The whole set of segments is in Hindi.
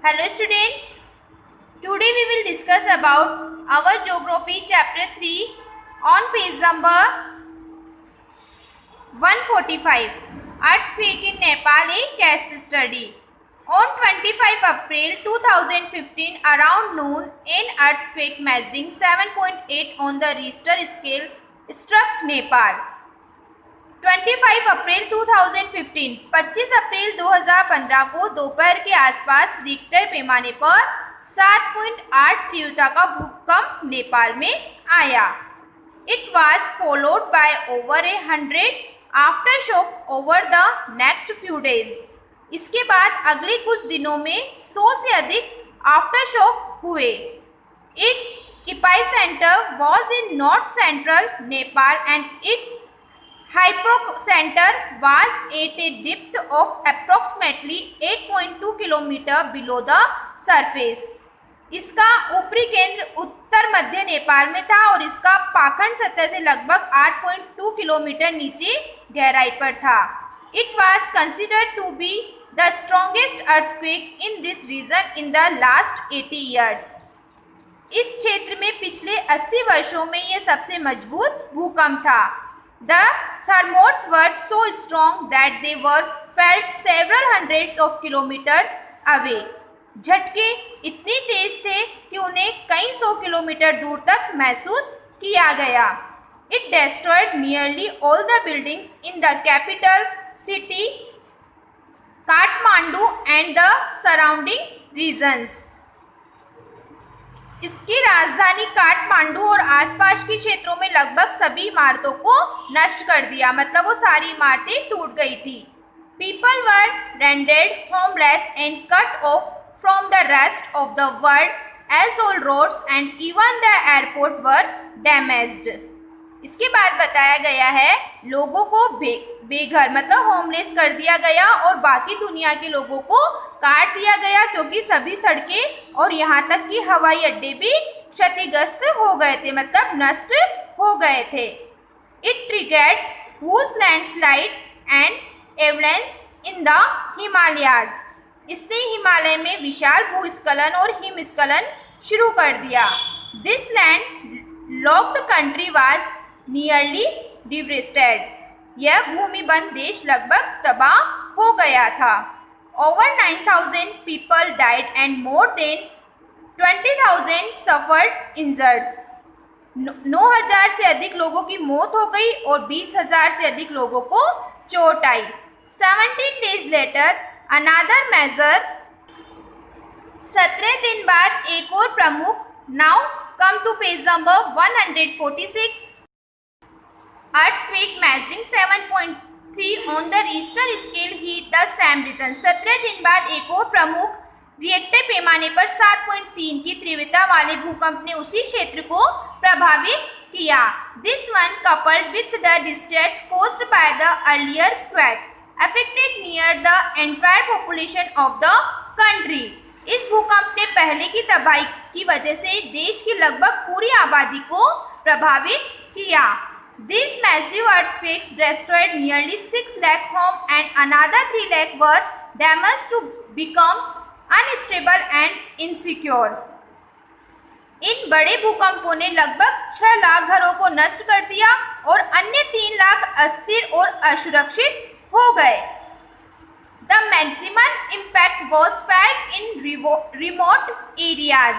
Hello students, today we will discuss about our geography chapter 3 on page number 145. Earthquake in Nepal, a case study. On 25 April 2015 around noon, an earthquake measuring 7.8 on the Richter scale struck Nepal. 25 अप्रैल 2015 25 अप्रैल 2015 को दोपहर के आसपास रिक्टर पैमाने पर 7.8 तीव्रता का भूकंप नेपाल में आया. It was followed by over 100 aftershocks over the next few days. इसके बाद अगले कुछ दिनों में 100 से अधिक आफ्टरशॉक हुए. Its epicenter was in north central Nepal and its hypocenter was at a depth of approximately 8.2 km below the surface. इसका ऊपरी केंद्र उत्तर मध्य नेपाल में था और इसका पाखंड सतह से लगभग 8.2 किलोमीटर नीचे गहराई पर था. It was considered to be the strongest earthquake in this region in the last 80 years. इस क्षेत्र में पिछले 80 वर्षों में यह सबसे मजबूत भूकंप था. The tremors were so strong that they were felt several hundreds of kilometers away. झटके इतने तेज थे कि उन्हें कई सौ किलोमीटर दूर तक महसूस किया गया. It destroyed nearly all the buildings in the capital city Kathmandu and the surrounding regions. इसकी राजधानी काठमांडू और आसपास के क्षेत्रों में लगभग सभी इमारतों को नष्ट कर दिया. मतलब वो सारी इमारतें टूट गई थी. People were rendered homeless and cut off from the rest of the world as all roads and even the airport were damaged. इसके बाद बताया गया है लोगों को बेघर मतलब होमलेस कर दिया गया और बाकी दुनिया के लोगों को काट दिया गया क्योंकि सभी सड़कें और यहाँ तक कि हवाई अड्डे भी क्षतिग्रस्त हो गए थे मतलब नष्ट हो गए थे. It triggered huge landslide and avalanche in the Himalayas. इसने हिमालय में विशाल भूस्खलन और हिमस्खलन शुरू कर दिया. This land locked country was nearly devastated. यह भूमिबंध देश लगभग तबाह हो गया था. Over 9,000 people died and more than 20,000 suffered injuries. 9,000 से अधिक लोगों की मौत हो गई और 20,000 से अधिक लोगों को चोट आई. 17 days later, another measure. 17 दिन बाद एक और प्रमुख. Now come to page number 146. Earthquake measuring 7.3 on the Richter scale hit the same region. 17 दिन बाद एक और प्रमुख रिएक्टर पैमाने पर 7.3 की तीव्रता वाले भूकंप ने उसी क्षेत्र को प्रभावित किया. This one coupled with the distress caused by the earlier quake affected near the entire population of the country. इस भूकंप ने पहले की तबाही की वजह से देश की लगभग पूरी आबादी को प्रभावित किया. These massive earthquakes destroyed nearly 6 lakh homes and another 3 lakh were damaged to become unstable and insecure. इन बड़े भूकंपों ने लगभग 6 लाख घरों को नष्ट कर दिया और अन्य 3 लाख अस्थिर और असुरक्षित हो गए. The maximum impact was felt in remote areas.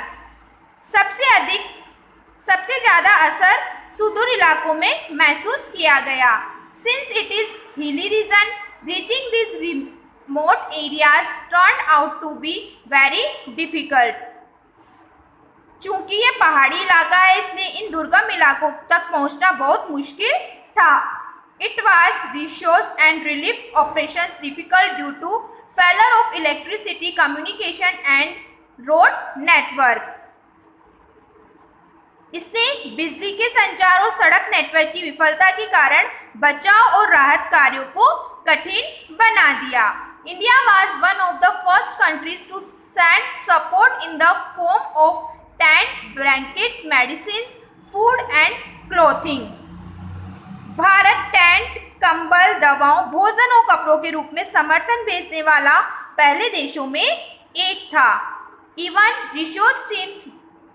सबसे ज़्यादा असर सुदूर इलाकों में महसूस किया गया. Since it is hilly region, reaching these remote areas turned out to be very difficult. चूंकि ये पहाड़ी इलाका है इसलिए इन दुर्गम इलाकों तक पहुंचना बहुत मुश्किल था. It was rescue and relief operations difficult due to failure of electricity, communication and road network. इसने बिजली के संचार और सड़क नेटवर्क की विफलता के कारण बचाव और राहत कार्यों को कठिन बना दिया. India was one of the first countries to send support in the form of tent, blankets, medicines, food and clothing. Bharat tent, कंबल, दवाओं, भोजन और कपड़ों के रूप में समर्थन भेजने वाला पहले देशों में एक था। इवन रिसोर्स टीम्स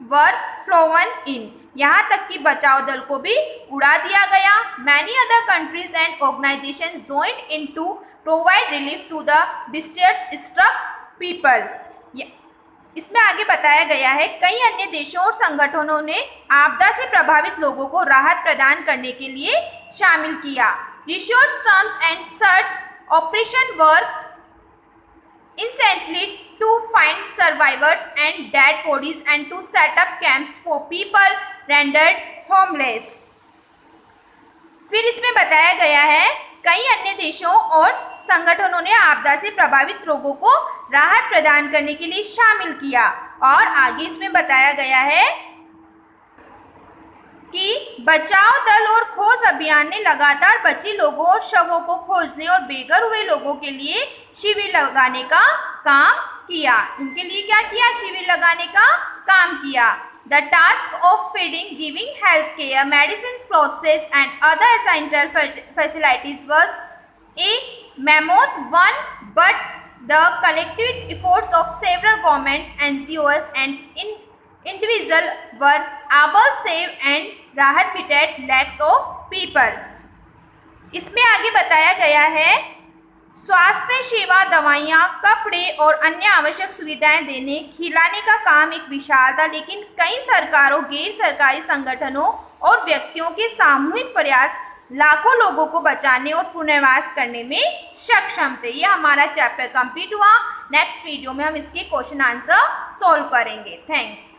वर फ्लोवन इन, यहाँ तक कि बचाव दल को भी उड़ा दिया गया। Many other countries and organisation joined in to provide relief to the distressed struck people. इसमें आगे बताया गया है कई अन्य देशों और संगठनों ने आपदा से प्रभावित लोगों को राहत प्रदान करने के लिए शामिल किया। Resource terms and search operation work incessantly to find survivors and dead bodies and to set up camps for people rendered homeless। फिर इसमें बताया गया है कई अन्य देशों और संगठनों ने आपदा से प्रभावित लोगों को राहत प्रदान करने के लिए शामिल किया। और आगे इसमें बताया गया है कि बचाव दल और खोज अभियान ने लगातार बचे लोगों और शवों को खोजने और बेघर हुए लोगों के लिए शिविर लगाने का काम किया। इनके लिए क्या किया? शिविर लगाने का काम किया। The task of feeding, giving health care, medicine, clothes and other essential facilities was a mammoth one, but the collective efforts of several government, NGOs and individual were able save and rehabilitate lakhs of people। इसमें आगे बताया गया है स्वास्थ्य सेवा, दवाइयाँ, कपड़े और अन्य आवश्यक सुविधाएं देने, खिलाने का काम एक विशाल था, लेकिन कई सरकारों, गैर सरकारी संगठनों और व्यक्तियों के सामूहिक प्रयास लाखों लोगों को बचाने और पुनर्वास करने में सक्षम थे। ये हमारा चैप्टर कंप्लीट हुआ। नेक्स्ट वीडियो में हम इसके क्वेश्चन आंसर सॉल्व करेंगे। थैंक्स।